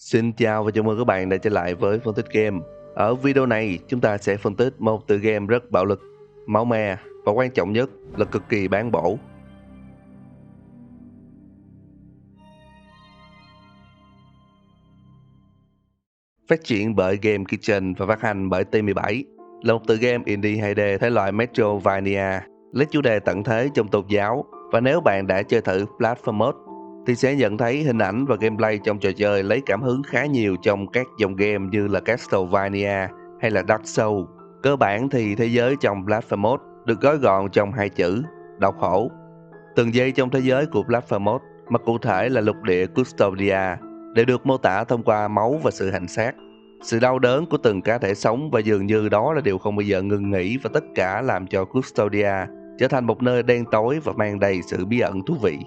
Xin chào và chào mừng các bạn đã trở lại với phân tích game. Ở video này, chúng ta sẽ phân tích một tựa game rất bạo lực, máu me và quan trọng nhất là cực kỳ bán bổ. Phát triển bởi Game Kitchen và phát hành bởi T17, là một tựa game indie 2D thể loại Metroidvania, lấy chủ đề tận thế trong tôn giáo. Và nếu bạn đã chơi thử Platform Mode, thì sẽ nhận thấy hình ảnh và gameplay trong trò chơi lấy cảm hứng khá nhiều trong các dòng game như là Castlevania hay là Dark Souls. Cơ bản thì thế giới trong Platform Mode được gói gọn trong hai chữ: đau khổ. Từng giây trong thế giới của Platform Mode, mà cụ thể là lục địa Custodia, đều được mô tả thông qua máu và sự hành xác. Sự đau đớn của từng cá thể sống, và dường như đó là điều không bao giờ ngừng nghỉ, và tất cả làm cho Custodia trở thành một nơi đen tối và mang đầy sự bí ẩn thú vị.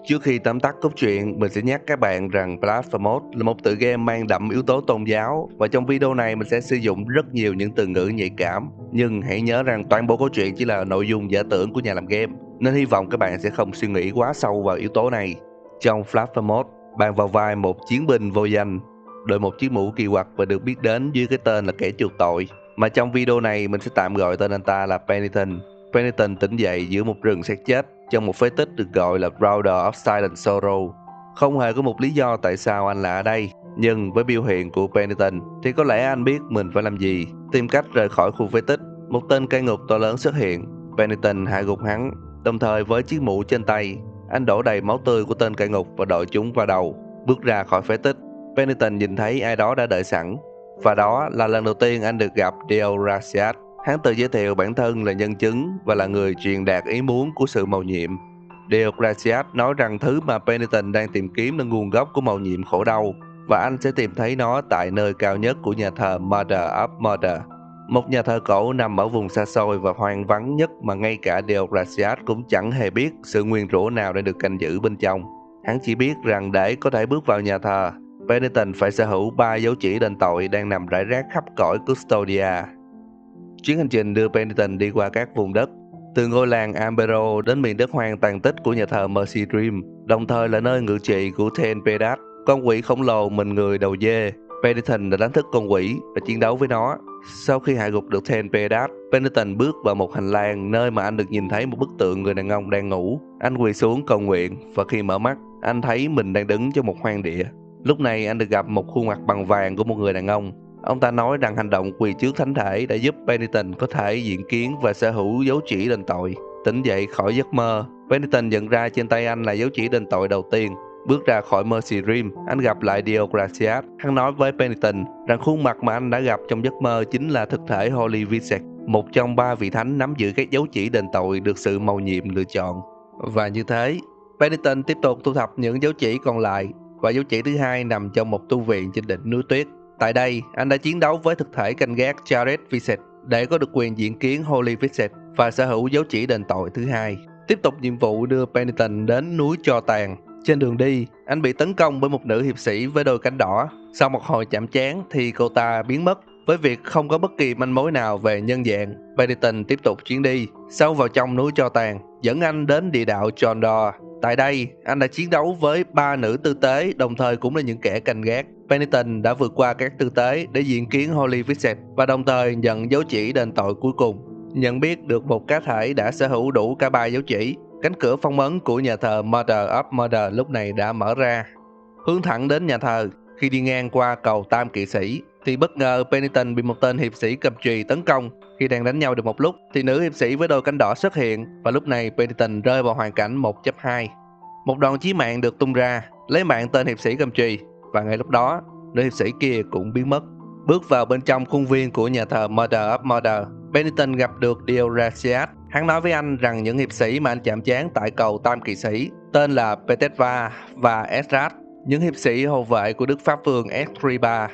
Trước khi tóm tắt cốt truyện, mình sẽ nhắc các bạn rằng Platform Mode là một tựa game mang đậm yếu tố tôn giáo, và trong video này mình sẽ sử dụng rất nhiều những từ ngữ nhạy cảm. Nhưng hãy nhớ rằng toàn bộ câu chuyện chỉ là nội dung giả tưởng của nhà làm game, nên hy vọng các bạn sẽ không suy nghĩ quá sâu vào yếu tố này. Trong Platform Mode, bạn vào vai một chiến binh vô danh, đội một chiếc mũ kỳ quặc và được biết đến dưới cái tên là kẻ chuộc tội, mà trong video này mình sẽ tạm gọi tên anh ta là Penitent. Penitent tỉnh dậy giữa một rừng xác chết trong một phế tích được gọi là Brother of Silent Sorrow. Không hề có một lý do tại sao anh là ở đây, nhưng với biểu hiện của Penitent thì có lẽ anh biết mình phải làm gì. Tìm cách rời khỏi khu phế tích, một tên cai ngục to lớn xuất hiện. Penitent hạ gục hắn, đồng thời với chiếc mũ trên tay, anh đổ đầy máu tươi của tên cai ngục và đội chúng vào đầu. Bước ra khỏi phế tích, Penitent nhìn thấy ai đó đã đợi sẵn, và đó là lần đầu tiên anh được gặp Deogracias. Hắn tự giới thiệu bản thân là nhân chứng và là người truyền đạt ý muốn của sự mầu nhiệm. Deogracias nói rằng thứ mà Penitent đang tìm kiếm là nguồn gốc của mầu nhiệm khổ đau, và anh sẽ tìm thấy nó tại nơi cao nhất của nhà thờ Mother of Murder, một nhà thờ cổ nằm ở vùng xa xôi và hoang vắng nhất mà ngay cả Deogracias cũng chẳng hề biết sự nguyền rủa nào đang được canh giữ bên trong. Hắn chỉ biết rằng để có thể bước vào nhà thờ, Penitent phải sở hữu 3 dấu chỉ đền tội đang nằm rải rác khắp cõi Custodia. Chuyến hành trình đưa Penitent đi qua các vùng đất, từ ngôi làng Ambero đến miền đất hoang tàn tích của nhà thờ Mercy Dream, đồng thời là nơi ngự trị của Ten Pedas, con quỷ khổng lồ mình người đầu dê. Penitent đã đánh thức con quỷ và chiến đấu với nó. Sau khi hạ gục được Ten Pedas, Penitent bước vào một hành lang nơi mà anh được nhìn thấy một bức tượng người đàn ông đang ngủ. Anh quỳ xuống cầu nguyện, và khi mở mắt, anh thấy mình đang đứng trong một hoang địa. Lúc này anh được gặp một khuôn mặt bằng vàng của một người đàn ông. Ông ta nói rằng hành động quỳ trước thánh thể đã giúp Penitent có thể diện kiến và sở hữu dấu chỉ đền tội. Tỉnh dậy khỏi giấc mơ, Penitent nhận ra trên tay anh là dấu chỉ đền tội đầu tiên. Bước ra khỏi Mercy Dream, anh gặp lại Deogracias. Hắn nói với Penitent rằng khuôn mặt mà anh đã gặp trong giấc mơ chính là thực thể Holy Visage, một trong 3 vị thánh nắm giữ các dấu chỉ đền tội được sự mầu nhiệm lựa chọn. Và như thế, Penitent tiếp tục thu thập những dấu chỉ còn lại, và dấu chỉ thứ hai nằm trong một tu viện trên đỉnh núi tuyết. Tại đây, anh đã chiến đấu với thực thể canh gác Jared Visage để có được quyền diện kiến Holy Visage và sở hữu dấu chỉ đền tội thứ hai. Tiếp tục nhiệm vụ đưa Penitent đến núi Tro Tàn. Trên đường đi, anh bị tấn công bởi một nữ hiệp sĩ với đôi cánh đỏ. Sau một hồi chạm trán thì cô ta biến mất, với việc không có bất kỳ manh mối nào về nhân dạng. Penitent tiếp tục chuyến đi sâu vào trong núi Tro Tàn, dẫn anh đến địa đạo Jondor. Tại đây, anh đã chiến đấu với 3 nữ tư tế, đồng thời cũng là những kẻ canh gác. Penitent đã vượt qua các tư tế để diện kiến Holy Visage và đồng thời nhận dấu chỉ đền tội cuối cùng. Nhận biết được một cá thể đã sở hữu đủ cả 3 dấu chỉ, cánh cửa phong ấn của nhà thờ Mother of Murder lúc này đã mở ra. Hướng thẳng đến nhà thờ, khi đi ngang qua cầu Tam Kỵ Sĩ thì bất ngờ Penitent bị một tên hiệp sĩ cầm chùy tấn công. Khi đang đánh nhau được một lúc thì nữ hiệp sĩ với đôi cánh đỏ xuất hiện, và lúc này Penitent rơi vào hoàn cảnh 1-2. Một đòn chí mạng được tung ra, lấy mạng tên hiệp sĩ cầm chùy, và ngay lúc đó, nữ hiệp sĩ kia cũng biến mất. Bước vào bên trong khuôn viên của nhà thờ Mother of Murder, Penitent gặp được Deogracias. Hắn nói với anh rằng những hiệp sĩ mà anh chạm trán tại cầu Tam Kỵ Sĩ tên là Peteva và Esdras, những hiệp sĩ hộ vệ của Đức Pháp Vương Estriba.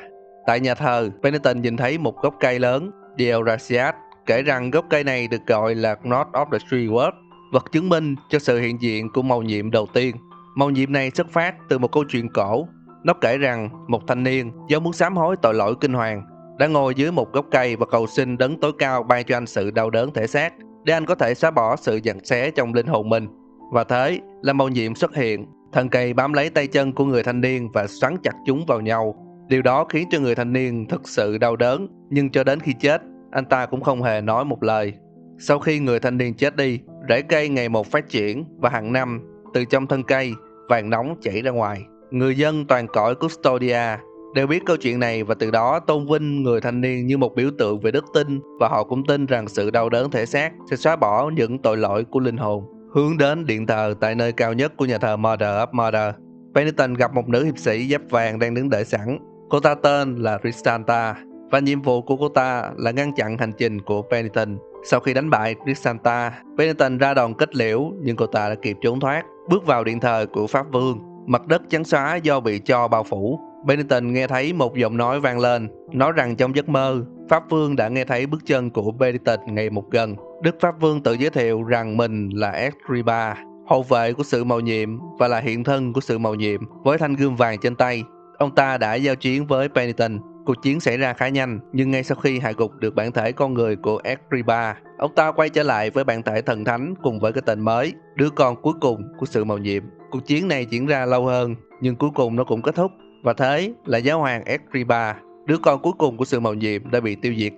Tại nhà thờ, Penitent nhìn thấy một gốc cây lớn. Deogracias kể rằng gốc cây này được gọi là Knot of the Tree World, vật chứng minh cho sự hiện diện của mầu nhiệm đầu tiên. Mầu nhiệm này xuất phát từ một câu chuyện cổ. Nó kể rằng một thanh niên do muốn sám hối tội lỗi kinh hoàng đã ngồi dưới một gốc cây và cầu xin đấng tối cao ban cho anh sự đau đớn thể xác để anh có thể xóa bỏ sự giằng xé trong linh hồn mình. Và thế là mầu nhiệm xuất hiện. Thân cây bám lấy tay chân của người thanh niên và xoắn chặt chúng vào nhau. Điều đó khiến cho người thanh niên thực sự đau đớn, nhưng cho đến khi chết, anh ta cũng không hề nói một lời. Sau khi người thanh niên chết đi, rễ cây ngày một phát triển và hàng năm, từ trong thân cây, vàng nóng chảy ra ngoài. Người dân toàn cõi Custodia đều biết câu chuyện này và từ đó tôn vinh người thanh niên như một biểu tượng về đức tin, và họ cũng tin rằng sự đau đớn thể xác sẽ xóa bỏ những tội lỗi của linh hồn. Hướng đến điện thờ tại nơi cao nhất của nhà thờ Mother of Mother, Penitent gặp một nữ hiệp sĩ giáp vàng đang đứng đợi sẵn. Cô ta tên là Cristanta và nhiệm vụ của cô ta là ngăn chặn hành trình của Penitent. Sau khi đánh bại Cristanta, Penitent ra đòn kết liễu, nhưng cô ta đã kịp trốn thoát. Bước vào điện thờ của Pháp Vương, mặt đất trắng xóa do bị tro bao phủ. Penitent nghe thấy một giọng nói vang lên, nói rằng trong giấc mơ, Pháp Vương đã nghe thấy bước chân của Penitent ngày một gần. Đức Pháp Vương tự giới thiệu rằng mình là Escriba, hậu vệ của sự mầu nhiệm và là hiện thân của sự mầu nhiệm. Với thanh gươm vàng trên tay, ông ta đã giao chiến với Penitent. Cuộc chiến xảy ra khá nhanh, nhưng ngay sau khi hạ gục được bản thể con người của Escriba, ông ta quay trở lại với bản thể thần thánh cùng với cái tên mới, đứa con cuối cùng của sự mầu nhiệm. Cuộc chiến này diễn ra lâu hơn, nhưng cuối cùng nó cũng kết thúc, và thế là giáo hoàng Escriba, đứa con cuối cùng của sự mầu nhiệm, đã bị tiêu diệt.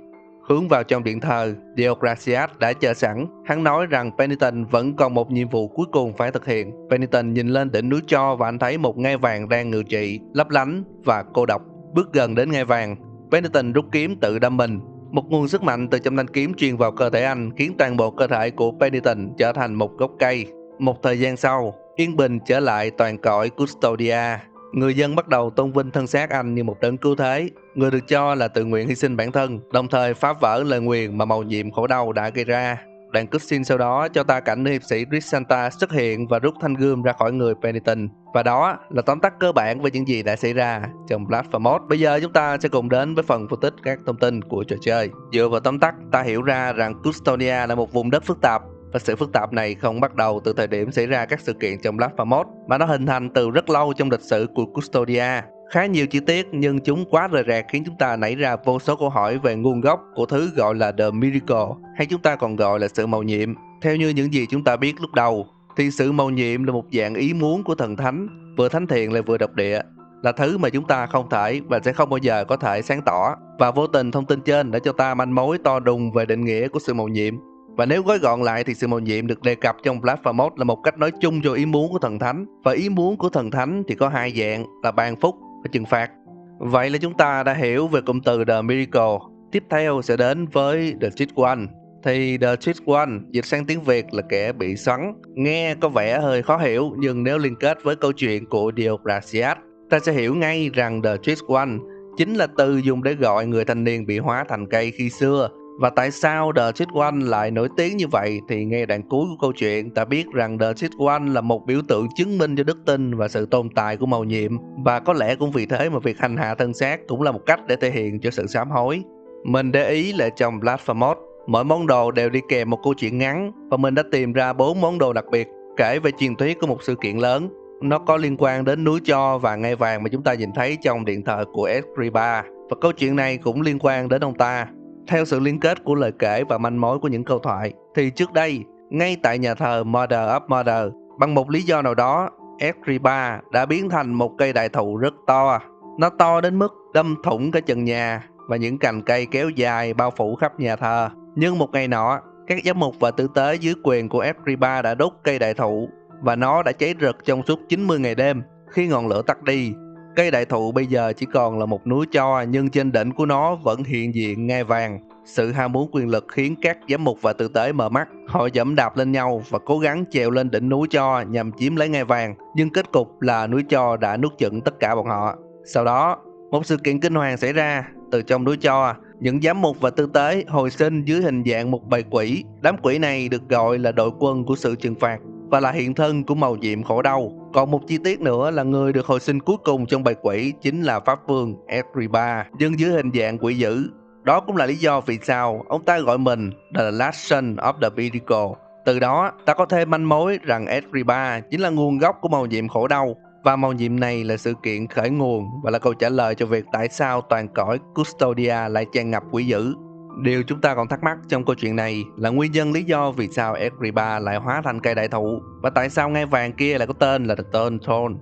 Hướng vào trong điện thờ, Deogracias đã chờ sẵn. Hắn nói rằng Penitent vẫn còn một nhiệm vụ cuối cùng phải thực hiện. Penitent nhìn lên đỉnh núi Tro và anh thấy một ngai vàng đang ngự trị, lấp lánh và cô độc. Bước gần đến ngai vàng, Penitent rút kiếm tự đâm mình. Một nguồn sức mạnh từ trong thanh kiếm truyền vào cơ thể anh, khiến toàn bộ cơ thể của Penitent trở thành một gốc cây. Một thời gian sau, yên bình trở lại toàn cõi Custodia. Người dân bắt đầu tôn vinh thân xác anh như một đấng cứu thế, người được cho là tự nguyện hy sinh bản thân, đồng thời phá vỡ lời nguyền mà mầu nhiệm khổ đau đã gây ra. Đoạn cutscene sau đó cho ta cảnh nữ hiệp sĩ Cristanta xuất hiện và rút thanh gươm ra khỏi người Penitent. Và đó là tóm tắt cơ bản về những gì đã xảy ra trong Blasphemous. Bây giờ chúng ta sẽ cùng đến với phần phân tích các thông tin của trò chơi. Dựa vào tóm tắt, ta hiểu ra rằng Custodia là một vùng đất phức tạp, và sự phức tạp này không bắt đầu từ thời điểm xảy ra các sự kiện trong Blasphemous, mà nó hình thành từ rất lâu trong lịch sử của Custodia. Khá nhiều chi tiết nhưng chúng quá rời rạc khiến chúng ta nảy ra vô số câu hỏi về nguồn gốc của thứ gọi là The Miracle, hay chúng ta còn gọi là sự mầu nhiệm. Theo như những gì chúng ta biết lúc đầu, thì sự mầu nhiệm là một dạng ý muốn của thần thánh, vừa thánh thiện lại vừa độc địa, là thứ mà chúng ta không thể và sẽ không bao giờ có thể sáng tỏ. Và vô tình thông tin trên đã cho ta manh mối to đùng về định nghĩa của sự mầu nhiệm. Và nếu gói gọn lại thì sự mầu nhiệm được đề cập trong Blasphemous là một cách nói chung cho ý muốn của thần thánh. Và ý muốn của thần thánh thì có hai dạng là ban phúc và trừng phạt. Vậy là chúng ta đã hiểu về cụm từ The Miracle. Tiếp theo sẽ đến với The Cheat One. Thì The Cheat One dịch sang tiếng Việt là kẻ bị xoắn. Nghe có vẻ hơi khó hiểu, nhưng nếu liên kết với câu chuyện của Deogracias, ta sẽ hiểu ngay rằng The Cheat One chính là từ dùng để gọi người thanh niên bị hóa thành cây khi xưa. Và tại sao The Cheat One lại nổi tiếng như vậy thì nghe đoạn cuối của câu chuyện ta biết rằng The Cheat One là một biểu tượng chứng minh cho đức tin và sự tồn tại của mầu nhiệm, và có lẽ cũng vì thế mà việc hành hạ thân xác cũng là một cách để thể hiện cho sự sám hối. Mình để ý là trong Blasphemous, mỗi món đồ đều đi kèm một câu chuyện ngắn, và mình đã tìm ra 4 món đồ đặc biệt kể về truyền thuyết của một sự kiện lớn. Nó có liên quan đến núi Tro và ngai vàng mà chúng ta nhìn thấy trong điện thờ của Escriba, và câu chuyện này cũng liên quan đến ông ta. Theo sự liên kết của lời kể và manh mối của những câu thoại, thì trước đây, ngay tại nhà thờ Mother of Mother, bằng một lý do nào đó, Escriba đã biến thành một cây đại thụ rất to. Nó to đến mức đâm thủng cả trần nhà, và những cành cây kéo dài bao phủ khắp nhà thờ. Nhưng một ngày nọ, các giám mục và tử tế dưới quyền của Escriba đã đốt cây đại thụ, và nó đã cháy rực trong suốt 90 ngày đêm. Khi ngọn lửa tắt đi, cây đại thụ bây giờ chỉ còn là một núi tro, nhưng trên đỉnh của nó vẫn hiện diện ngai vàng. Sự ham muốn quyền lực khiến các giám mục và tử tế mở mắt. Họ giẫm đạp lên nhau và cố gắng trèo lên đỉnh núi tro nhằm chiếm lấy ngai vàng, nhưng kết cục là núi tro đã nuốt chửng tất cả bọn họ. Sau đó, một sự kiện kinh hoàng xảy ra. Từ trong núi tro, những giám mục và tử tế hồi sinh dưới hình dạng một bầy quỷ. Đám quỷ này được gọi là đội quân của sự trừng phạt và là hiện thân của mầu nhiệm khổ đau. Còn một chi tiết nữa là người được hồi sinh cuối cùng trong bầy quỷ chính là Pháp Vương Escriba, nhưng dưới hình dạng quỷ dữ. Đó cũng là lý do vì sao ông ta gọi mình The Last Son of the Miracle. Từ đó, ta có thêm manh mối rằng Escriba chính là nguồn gốc của mầu nhiệm khổ đau, và mầu nhiệm này là sự kiện khởi nguồn và là câu trả lời cho việc tại sao toàn cõi Custodia lại tràn ngập quỷ dữ. Điều chúng ta còn thắc mắc trong câu chuyện này là nguyên nhân lý do vì sao Agrippa lại hóa thành cây đại thụ và tại sao ngai vàng kia lại có tên là The Turn Throne.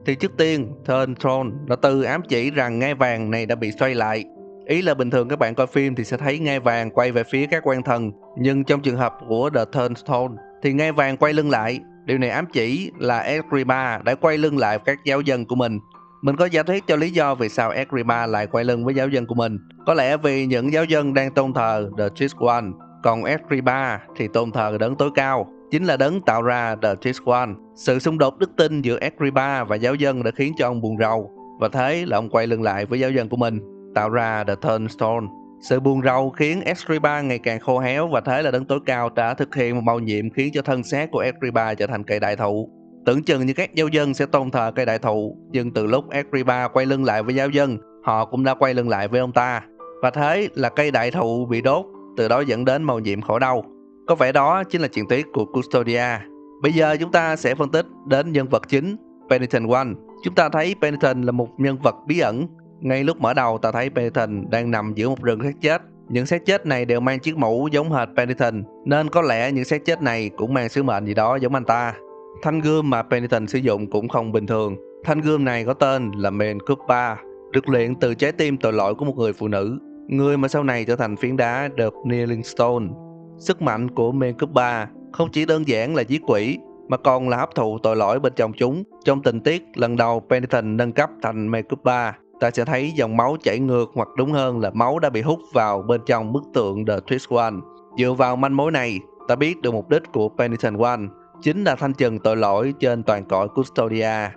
Thì trước tiên, Turn Throne là từ ám chỉ rằng ngai vàng này đã bị xoay lại. Ý là bình thường các bạn coi phim thì sẽ thấy ngai vàng quay về phía các quan thần, nhưng trong trường hợp của The Turn Throne thì ngai vàng quay lưng lại. Điều này ám chỉ là Agrippa đã quay lưng lại các giáo dân của mình. Mình có giả thuyết cho lý do vì sao Agrippa lại quay lưng với giáo dân của mình. Có lẽ vì những giáo dân đang tôn thờ The Just One, còn Agrippa thì tôn thờ đấng tối cao, chính là đấng tạo ra The Just One. Sự xung đột đức tin giữa Agrippa và giáo dân đã khiến cho ông buồn rầu, và thế là ông quay lưng lại với giáo dân của mình, tạo ra The Turnstone. Sự buồn rầu khiến Agrippa ngày càng khô héo, và thế là đấng tối cao đã thực hiện một mầu nhiệm khiến cho thân xác của Agrippa trở thành cây đại thụ. Tưởng chừng như các giáo dân sẽ tôn thờ cây đại thụ, nhưng từ lúc Agrippa quay lưng lại với giáo dân, họ cũng đã quay lưng lại với ông ta. Và thế là cây đại thụ bị đốt, từ đó dẫn đến mầu nhiệm khổ đau. Có vẻ đó chính là truyền thuyết của Custodia. Bây giờ chúng ta sẽ phân tích đến nhân vật chính, Penitent One. Chúng ta thấy Penitent là một nhân vật bí ẩn. Ngay lúc mở đầu ta thấy Penitent đang nằm giữa một rừng xác chết. Những xác chết này đều mang chiếc mũ giống hệt Penitent, nên có lẽ những xác chết này cũng mang sứ mệnh gì đó giống anh ta. Thanh gươm mà Penitent sử dụng cũng không bình thường. Thanh gươm này có tên là Main Cuppa, được luyện từ trái tim tội lỗi của một người phụ nữ, người mà sau này trở thành phiến đá The Kneeling Stone. Sức mạnh của Main Cuppa không chỉ đơn giản là giết quỷ, mà còn là hấp thụ tội lỗi bên trong chúng. Trong tình tiết lần đầu Penitent nâng cấp thành Main Cuppa, ta sẽ thấy dòng máu chảy ngược, hoặc đúng hơn là máu đã bị hút vào bên trong bức tượng The Twist One. Dựa vào manh mối này, ta biết được mục đích của Penitent One chính là thanh trừng tội lỗi trên toàn cõi Custodia.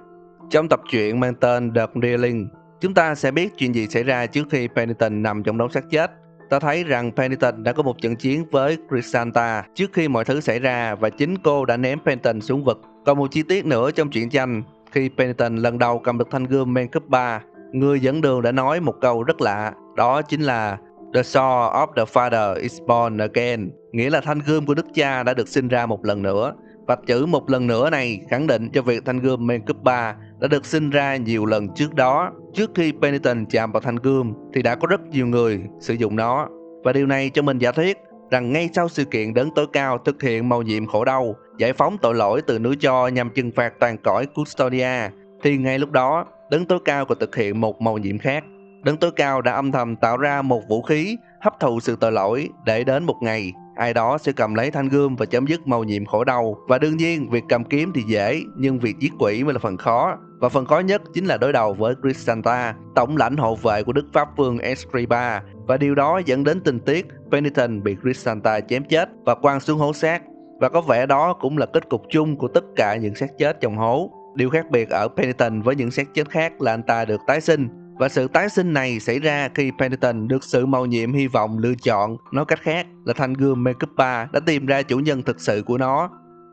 Trong tập truyện mang tên The Kneeling, chúng ta sẽ biết chuyện gì xảy ra trước khi Penitent nằm trong đống xác chết. Ta thấy rằng Penitent đã có một trận chiến với Crisanta trước khi mọi thứ xảy ra, và chính cô đã ném Penitent xuống vực. Còn một chi tiết nữa trong truyện tranh, khi Penitent lần đầu cầm được thanh gươm Main Cuppa, người dẫn đường đã nói một câu rất lạ, đó chính là The sword of the father is born again, nghĩa là thanh gươm của đức cha đã được sinh ra một lần nữa. Và chữ một lần nữa này khẳng định cho việc thanh gươm Main Cuppa đã được sinh ra nhiều lần trước đó. Trước khi Penitent chạm vào thanh gươm thì đã có rất nhiều người sử dụng nó. Và điều này cho mình giả thuyết rằng ngay sau sự kiện đấng tối cao thực hiện mầu nhiệm khổ đau, giải phóng tội lỗi từ núi Cho nhằm trừng phạt toàn cõi Custodia, thì ngay lúc đó đấng tối cao còn thực hiện một mầu nhiệm khác. Đấng tối cao đã âm thầm tạo ra một vũ khí hấp thụ sự tội lỗi, để đến một ngày ai đó sẽ cầm lấy thanh gươm và chấm dứt mầu nhiệm khổ đau. Và đương nhiên việc cầm kiếm thì dễ, nhưng việc giết quỷ mới là phần khó. Và phần khó nhất chính là đối đầu với Crisanta, tổng lãnh hộ vệ của Đức Pháp Vương Agrippa. Và điều đó dẫn đến tình tiết Penitent bị Crisanta chém chết và quăng xuống hố xác. Và có vẻ đó cũng là kết cục chung của tất cả những xác chết trong hố. Điều khác biệt ở Penitent với những xác chết khác là anh ta được tái sinh. Và sự tái sinh này xảy ra khi Penitent được sự mầu nhiệm hy vọng lựa chọn. Nói cách khác là thanh gươm Main Cuppa đã tìm ra chủ nhân thực sự của nó.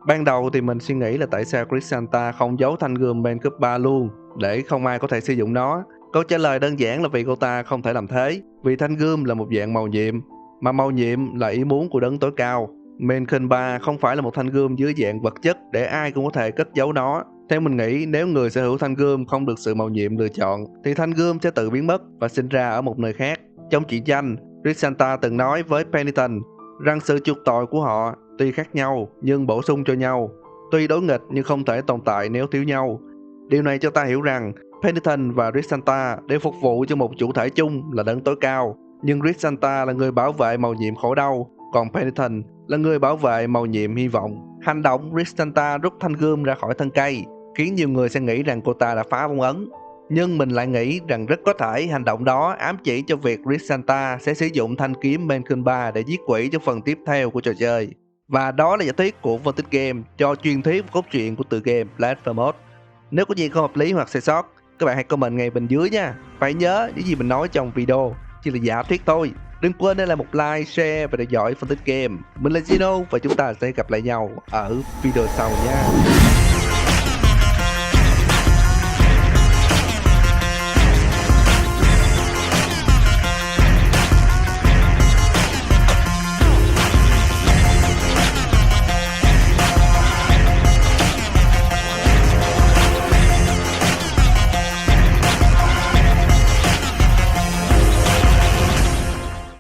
Ban đầu thì mình suy nghĩ là tại sao Crisanta không giấu thanh gươm Main Cuppa luôn, để không ai có thể sử dụng nó. Câu trả lời đơn giản là vì cô ta không thể làm thế, vì thanh gươm là một dạng mầu nhiệm, mà mầu nhiệm là ý muốn của đấng tối cao. Main Cuppa không phải là một thanh gươm dưới dạng vật chất để ai cũng có thể cất giấu nó. Theo mình nghĩ, nếu người sở hữu thanh gươm không được sự mầu nhiệm lựa chọn, thì thanh gươm sẽ tự biến mất và sinh ra ở một nơi khác. Trong truyện tranh, Crisanta từng nói với Penitent rằng sự chuộc tội của họ tuy khác nhau nhưng bổ sung cho nhau, tuy đối nghịch nhưng không thể tồn tại nếu thiếu nhau. Điều này cho ta hiểu rằng Penitent và Crisanta đều phục vụ cho một chủ thể chung là đấng tối cao, nhưng Crisanta là người bảo vệ mầu nhiệm khổ đau, còn Penitent là người bảo vệ mầu nhiệm hy vọng. Hành động Crisanta rút thanh gươm ra khỏi thân cây khiến nhiều người sẽ nghĩ rằng cô ta đã phá phong ấn. Nhưng mình lại nghĩ rằng rất có thể hành động đó ám chỉ cho việc Crisanta sẽ sử dụng thanh kiếm Main Cuppa để giết quỷ cho phần tiếp theo của trò chơi. Và đó là giả thuyết của phân tích game cho truyền thuyết và cốt truyện của tựa game Blasphemous. Nếu có gì không hợp lý hoặc sai sót, các bạn hãy comment ngay bên dưới nha. Phải nhớ những gì mình nói trong video chỉ là giả thuyết thôi. Đừng quên để lại một like, share và theo dõi phân tích game. Mình là Zeno và chúng ta sẽ gặp lại nhau ở video sau nha.